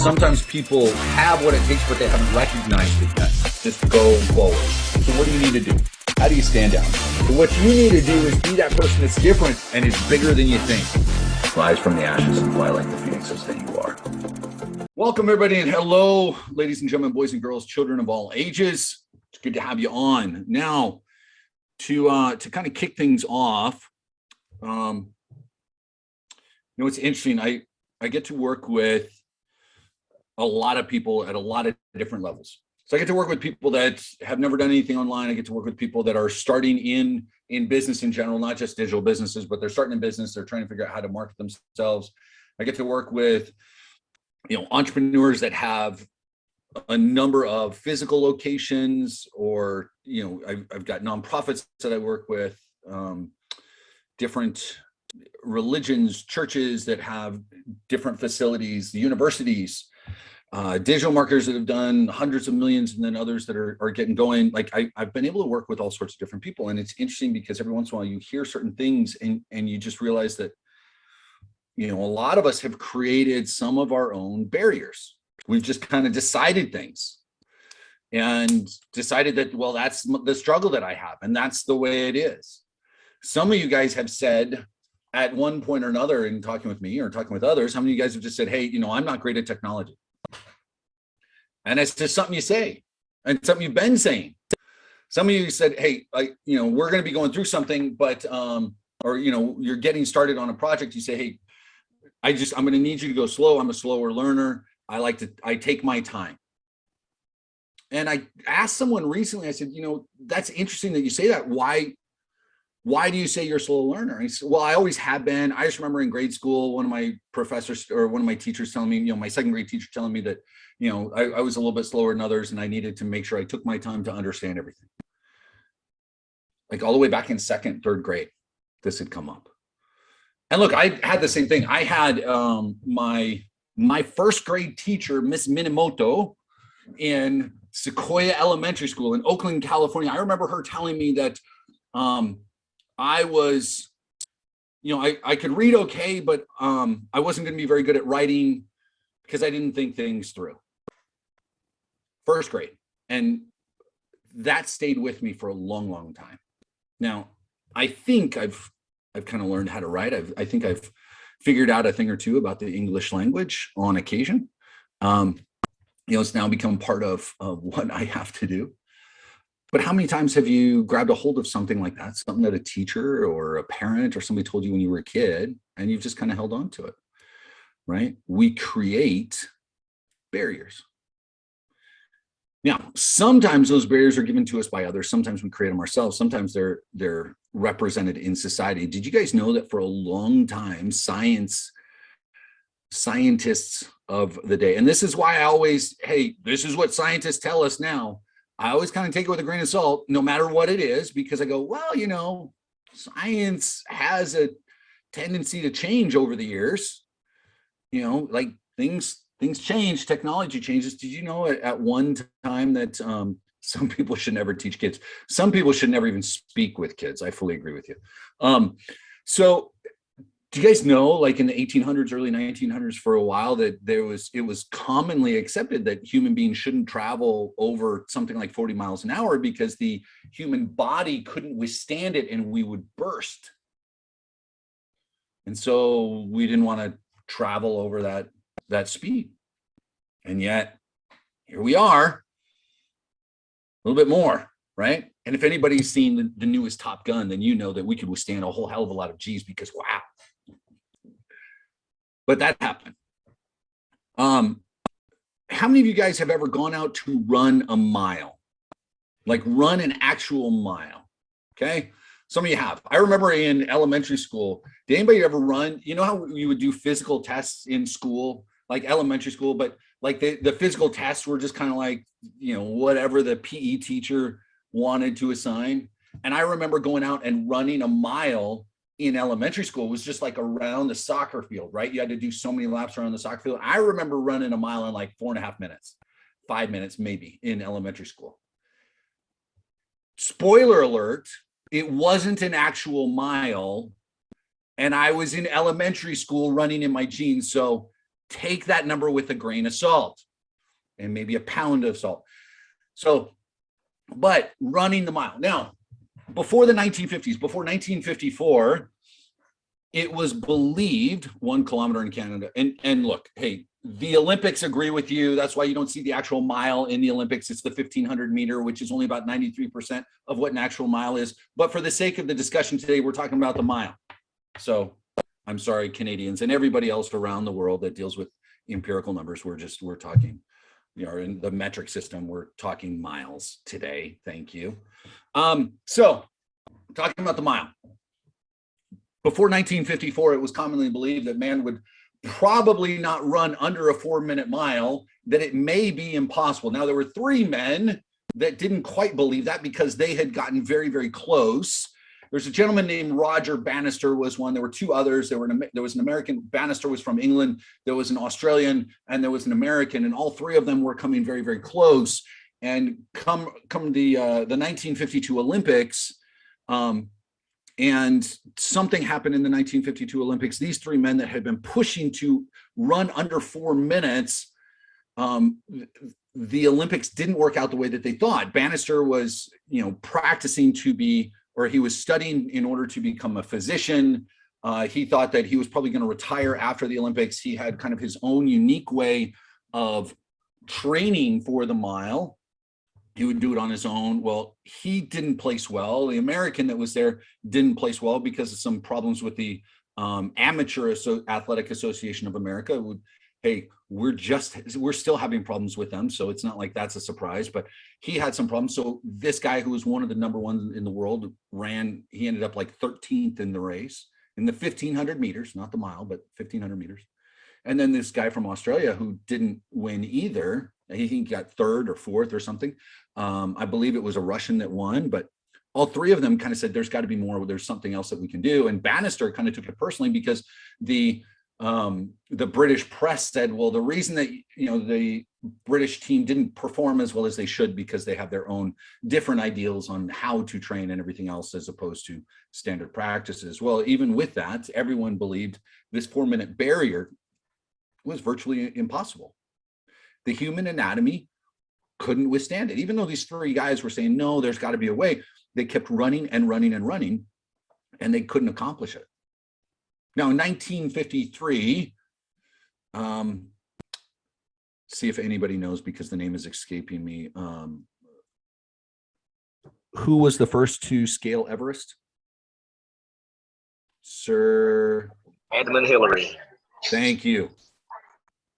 sometimes people have what it takes, but they haven't recognized it yet. Just to go forward. So what do you need to do? How do you stand out? So what you need to do is be that person that's different and is bigger than you think. Rise from the ashes and fly like the phoenixes that you are. Welcome, everybody, and hello, ladies and gentlemen, boys and girls, children of all ages. It's good to have you on. Now, to kind of kick things off, it's interesting. I get to work with a lot of people at a lot of different levels. So I get to work with people that have never done anything online. I get to work with people that are starting in business in general, not just digital businesses, but they're starting in business. They're trying to figure out how to market themselves. I get to work with, entrepreneurs that have a number of physical locations, or, I've got nonprofits that I work with, different religions, churches that have different facilities, universities, digital marketers that have done hundreds of millions, and then others that are getting going. Like I've been able to work with all sorts of different people. And it's interesting because every once in a while you hear certain things and you just realize that, a lot of us have created some of our own barriers. We've just kind of decided things and decided that, well, that's the struggle that I have, and that's the way it is. Some of you guys have said at one point or another in talking with me or talking with others, how many of you guys have just said, hey, I'm not great at technology? And it's just something you say and something you've been saying. Some of you said, hey, we're going to be going through something, but, you're getting started on a project. You say, hey, I'm going to need you to go slow. I'm a slower learner. I take my time. And I asked someone recently, I said, that's interesting that you say that. Why do you say you're a slow learner? And he said, well, I always have been. I just remember in grade school, one of my professors or one of my teachers telling me, my second grade teacher telling me that, I was a little bit slower than others, and I needed to make sure I took my time to understand everything. Like all the way back in second, third grade, this had come up. And look, I had the same thing. I had my first grade teacher, Miss Minamoto, in Sequoia Elementary School in Oakland, California. I remember her telling me that I was, I could read okay, but I wasn't going to be very good at writing because I didn't think things through. First grade. And that stayed with me for a long, long time. Now, I think I've kind of learned how to write. I think I've figured out a thing or two about the English language on occasion. It's now become part of what I have to do. But how many times have you grabbed a hold of something like that, something that a teacher or a parent or somebody told you when you were a kid, and you've just kind of held on to it, right? We create barriers. Now, sometimes those barriers are given to us by others. Sometimes we create them ourselves. Sometimes they're represented in society. Did you guys know that for a long time, scientists of the day, and this is why I always, hey, this is what scientists tell us now. I always kind of take it with a grain of salt, no matter what it is, because I go, well, science has a tendency to change over the years. Like things change, technology changes. Did you know at one time that some people should never teach kids? Some people should never even speak with kids. I fully agree with you. So do you guys know, like in the 1800s, early 1900s, for a while, that it was commonly accepted that human beings shouldn't travel over something like 40 miles an hour because the human body couldn't withstand it and we would burst. And so we didn't want to travel over that speed. And yet here we are, a little bit more, right? And if anybody's seen the newest Top Gun, then you know that we could withstand a whole hell of a lot of G's, because wow. But that happened. How many of you guys have ever gone out to run a mile? Like run an actual mile? Okay. Some of you have. I remember in elementary school, did anybody ever run? You know how you would do physical tests in school, like elementary school, but like the physical tests were just kind of like, whatever the PE teacher wanted to assign. And I remember going out and running a mile in elementary school. It was just like around the soccer field, right? You had to do so many laps around the soccer field. I remember running a mile in like 4.5 minutes, 5 minutes maybe, in elementary school. Spoiler alert, it wasn't an actual mile, and I was in elementary school running in my jeans. So Take that number with a grain of salt and maybe a pound of salt. So, but running the mile. Now, before the 1950s, before 1954, it was believed 1 kilometer in Canada. And look, hey, the Olympics agree with you. That's why you don't see the actual mile in the Olympics. It's the 1,500 meter, which is only about 93% of what an actual mile is. But for the sake of the discussion today, we're talking about the mile. So I'm sorry, Canadians and everybody else around the world that deals with empirical numbers. We're talking, in the metric system, we're talking miles today. Thank you. So talking about the mile. Before 1954, it was commonly believed that man would probably not run under a 4-minute mile, that it may be impossible. Now, there were 3 men that didn't quite believe that because they had gotten very, very close. There's a gentleman named Roger Bannister was one. There were 2 others. There was an American. Bannister was from England. There was an Australian, and there was an American, and all 3 of them were coming very, very close. And come the 1952 Olympics, and something happened in the 1952 Olympics. These 3 men that had been pushing to run under 4 minutes, the Olympics didn't work out the way that they thought. Bannister was, practicing to be, or he was studying in order to become a physician. He thought that he was probably going to retire after the Olympics. He had kind of his own unique way of training for the mile. He would do it on his own. Well, he didn't place well. The American that was there didn't place well because of some problems with the Amateur Athletic Association of America. Hey, we're still having problems with them, so it's not like that's a surprise, but he had some problems. So this guy, who was one of the number 1 in the world, he ended up like 13th in the race in the 1,500 meters, not the mile, but 1,500 meters. And then this guy from Australia who didn't win either, he got 3rd or 4th or something. I believe it was a Russian that won, but all 3 of them kind of said, there's got to be more, there's something else that we can do. And Bannister kind of took it personally because the British press said, well, the reason that, the British team didn't perform as well as they should because they have their own different ideals on how to train and everything else as opposed to standard practices. Well, even with that, everyone believed this 4-minute barrier was virtually impossible. The human anatomy couldn't withstand it. Even though these 3 guys were saying, no, there's got to be a way, they kept running and running and running, and they couldn't accomplish it. Now, in 1953, see if anybody knows because the name is escaping me. Who was the first to scale Everest? Sir Edmund Hillary. Thank you.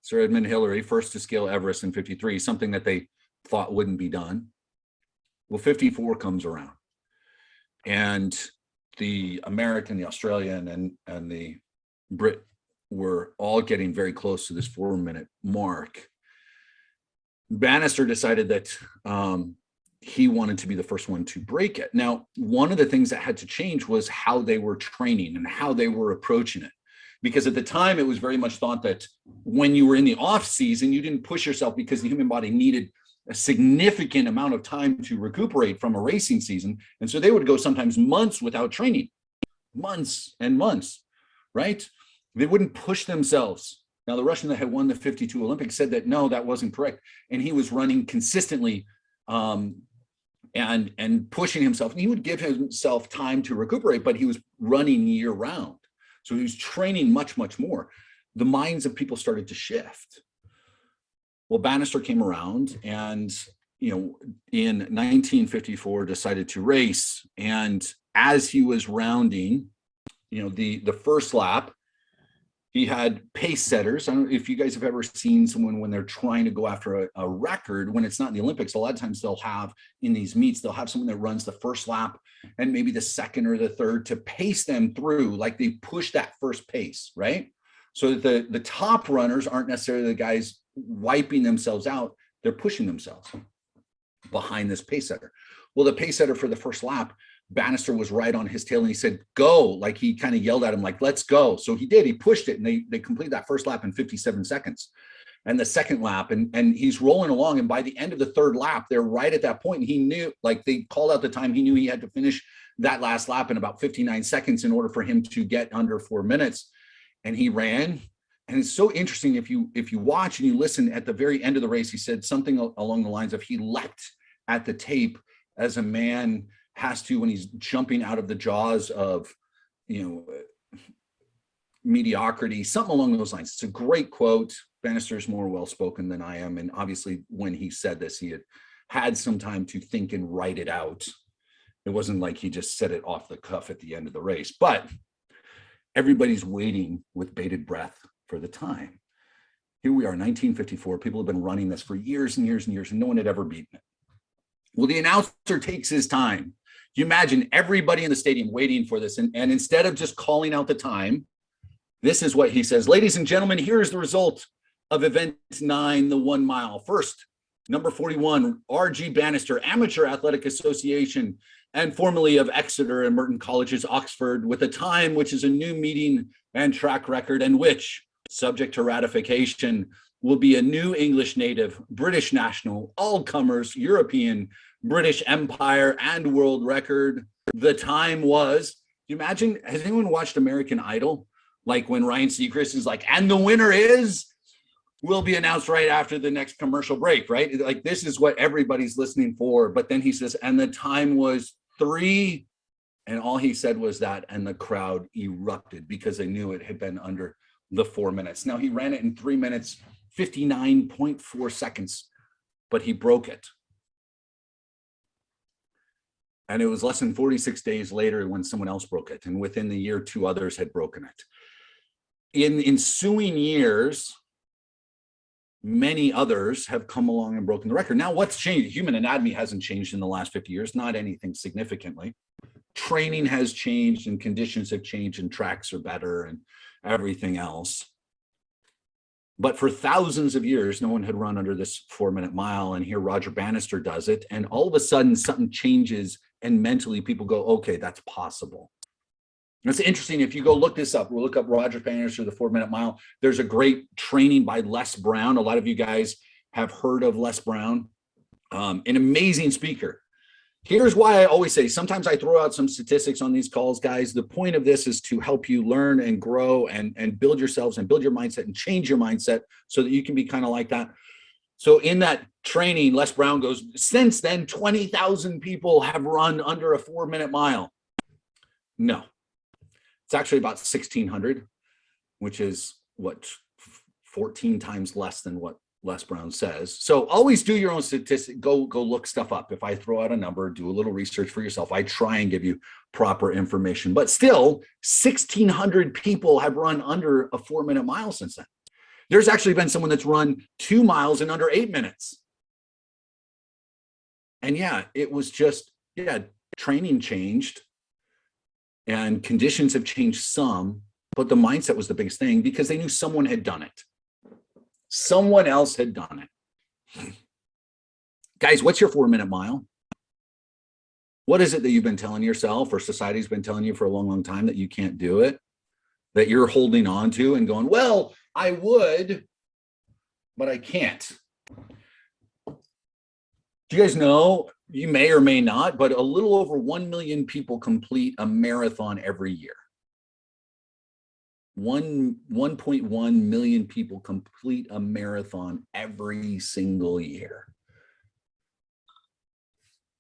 Sir Edmund Hillary, first to scale Everest in 53, something that they thought wouldn't be done. Well, 54 comes around, and the American, the Australian, and the Brit were all getting very close to this 4-minute mark. Bannister decided that he wanted to be the first one to break it. Now, one of the things that had to change was how they were training and how they were approaching it. Because at the time, it was very much thought that when you were in the off season, you didn't push yourself because the human body needed a significant amount of time to recuperate from a racing season. And so they would go sometimes months without training, months and months, right? They wouldn't push themselves. Now, the Russian that had won the 52 Olympics said that, no, that wasn't correct. And he was running consistently and pushing himself. And he would give himself time to recuperate, but he was running year round. So he was training much, much more. The minds of people started to shift. Well, Bannister came around and, in 1954 decided to race. And as he was rounding, the first lap, he had pace setters. I don't know if you guys have ever seen someone when they're trying to go after a record, when it's not in the Olympics, a lot of times they'll have in these meets, they'll have someone that runs the first lap and maybe the second or the third to pace them through, like they push that first pace, right? So that the top runners aren't necessarily the guys wiping themselves out, they're pushing themselves behind this pace setter. Well, the pace setter for the first lap, Bannister was right on his tail and he said, go, like he kind of yelled at him, like, let's go. So he did, he pushed it and they completed that first lap in 57 seconds. And the second lap, and he's rolling along. And by the end of the third lap, they're right at that point. And he knew, like they called out the time, he knew he had to finish that last lap in about 59 seconds in order for him to get under 4 minutes. And he ran And it's so interesting if you watch and you listen at the very end of the race, he said something along the lines of he leapt at the tape as a man has to when he's jumping out of the jaws of, mediocrity, something along those lines. It's a great quote. Bannister's more well-spoken than I am. And obviously when he said this, he had some time to think and write it out. It wasn't like he just said it off the cuff at the end of the race, but everybody's waiting with bated breath for the time. Here we are, 1954. People have been running this for years and years and years, and no one had ever beaten it. Well, the announcer takes his time. You imagine everybody in the stadium waiting for this. And instead of just calling out the time, this is what he says. Ladies and gentlemen, here is the result of event 9, the 1 mile. First, number 41, R.G. Bannister, Amateur Athletic Association, and formerly of Exeter and Merton Colleges, Oxford, with a time which is a new meeting and track record, and which, subject to ratification, will be a new English native, British national, all-comers, European, British Empire, and world record. The time was, you imagine, has anyone watched American Idol? Like when Ryan Seacrest is like, and the winner is, will be announced right after the next commercial break, right? Like this is what everybody's listening for. But then he says, and the time was 3, and all he said was that, and the crowd erupted because they knew it had been under the 4 minutes. Now he ran it in 3 minutes, 59.4 seconds, but he broke it. And it was less than 46 days later when someone else broke it. And within the year, 2 others had broken it. In ensuing years, many others have come along and broken the record. Now, what's changed? Human anatomy hasn't changed in the last 50 years, not anything significantly. Training has changed and conditions have changed and tracks are better and everything else. But for thousands of years, no one had run under this 4-minute mile. And here Roger Bannister does it. And all of a sudden something changes and mentally people go, okay, that's possible. It's interesting. If you go look this up, we'll look up Roger Bannister, the 4-minute mile. There's a great training by Les Brown. A lot of you guys have heard of Les Brown, an amazing speaker. Here's why I always say, sometimes I throw out some statistics on these calls, guys. The point of this is to help you learn and grow and build yourselves and build your mindset and change your mindset so that you can be kind of like that. So in that training, Les Brown goes, since then, 20,000 people have run under a 4-minute mile. No, it's actually about 1,600, which is what, 14 times less than what Les Brown says. So always do your own statistic. Go look stuff up. If I throw out a number, do a little research for yourself. I try and give you proper information, but still 1,600 people have run under a 4-minute mile since then. There's actually been someone that's run 2 miles in under 8 minutes. And yeah, it was just, training changed and conditions have changed some, but the mindset was the biggest thing because they knew someone had done it. Someone else had done it. Guys, what's your 4-minute mile? What is it that you've been telling yourself or society's been telling you for a long, long time that you can't do it, that you're holding on to and going, well, I would, but I can't. Do you guys know, you may or may not, but a little over 1 million people complete a marathon every year. 1.1 million people complete a marathon every single year.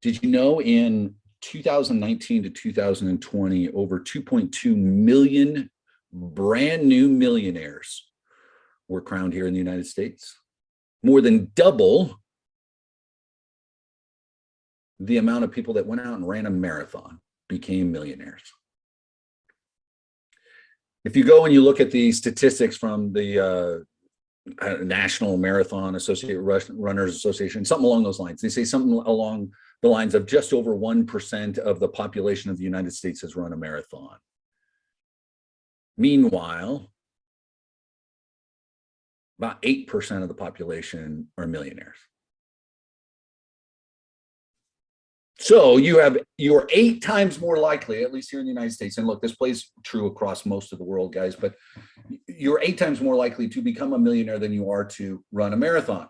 Did you know in 2019 to 2020, over 2.2 million brand new millionaires were crowned here in the United States? More than double the amount of people that went out and ran a marathon became millionaires. If you go and you look at the statistics from the National Marathon Associated Runners Association, something along those lines, they say something along the lines of just over 1% of the population of the United States has run a marathon. Meanwhile, about 8% of the population are millionaires. So you're 8 times more likely, at least here in the United States, and look, this plays true across most of the world, guys, but you're 8 times more likely to become a millionaire than you are to run a marathon.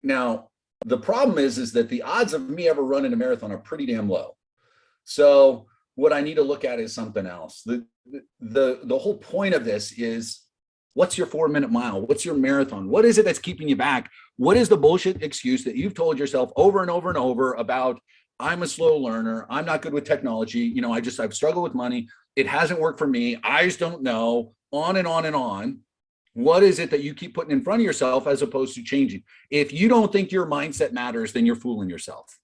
Now, the problem is that the odds of me ever running a marathon are pretty damn low. So what I need to look at is something else. The whole point of this is, what's your 4-minute mile? What's your marathon? What is it that's keeping you back? What is the bullshit excuse that you've told yourself over and over and over about, I'm a slow learner, I'm not good with technology, you know, I've struggled with money, it hasn't worked for me, I just don't know, on and on and on. What is it that you keep putting in front of yourself as opposed to changing? If you don't think your mindset matters, then you're fooling yourself.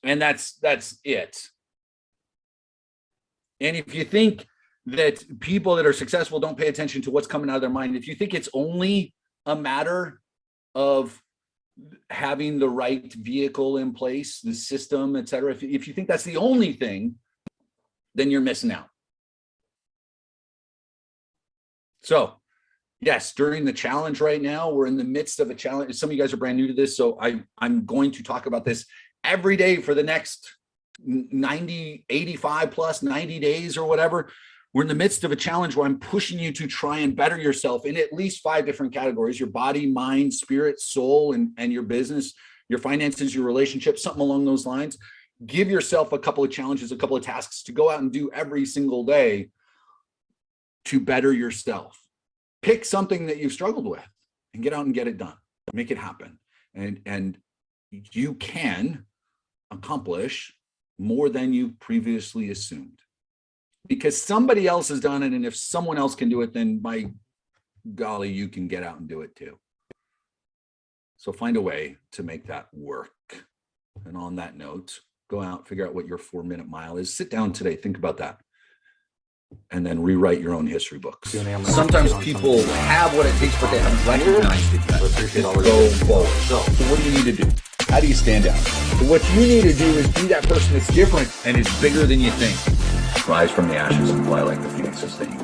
And that's it. And if you think that people that are successful don't pay attention to what's coming out of their mind, if you think it's only a matter of having the right vehicle in place, the system, et cetera, if you think that's the only thing, then you're missing out. So yes, during the challenge right now, we're in the midst of a challenge. Some of you guys are brand new to this, so I'm going to talk about this every day for the next 90, 85 plus 90 days or whatever. We're in the midst of a challenge where I'm pushing you to try and better yourself in at least 5 different categories: your body, mind, spirit, soul, and your business, your finances, your relationships, something along those lines. Give yourself a couple of challenges, a couple of tasks to go out and do every single day to better yourself. Pick something that you've struggled with and get out and get it done. Make it happen. And you can accomplish more than you previously assumed, because somebody else has done it. And if someone else can do it, then by golly, you can get out and do it too. So find a way to make that work. And on that note, go out, figure out what your 4-minute mile is. Sit down today, think about that, and then rewrite your own history books. Sometimes people have what it takes, but they haven't recognized it yet. Go forward. So what do you need to do? How do you stand out? What you need to do is be that person that's different and is bigger than you think. Rise from the ashes and fly like the phoenixes that you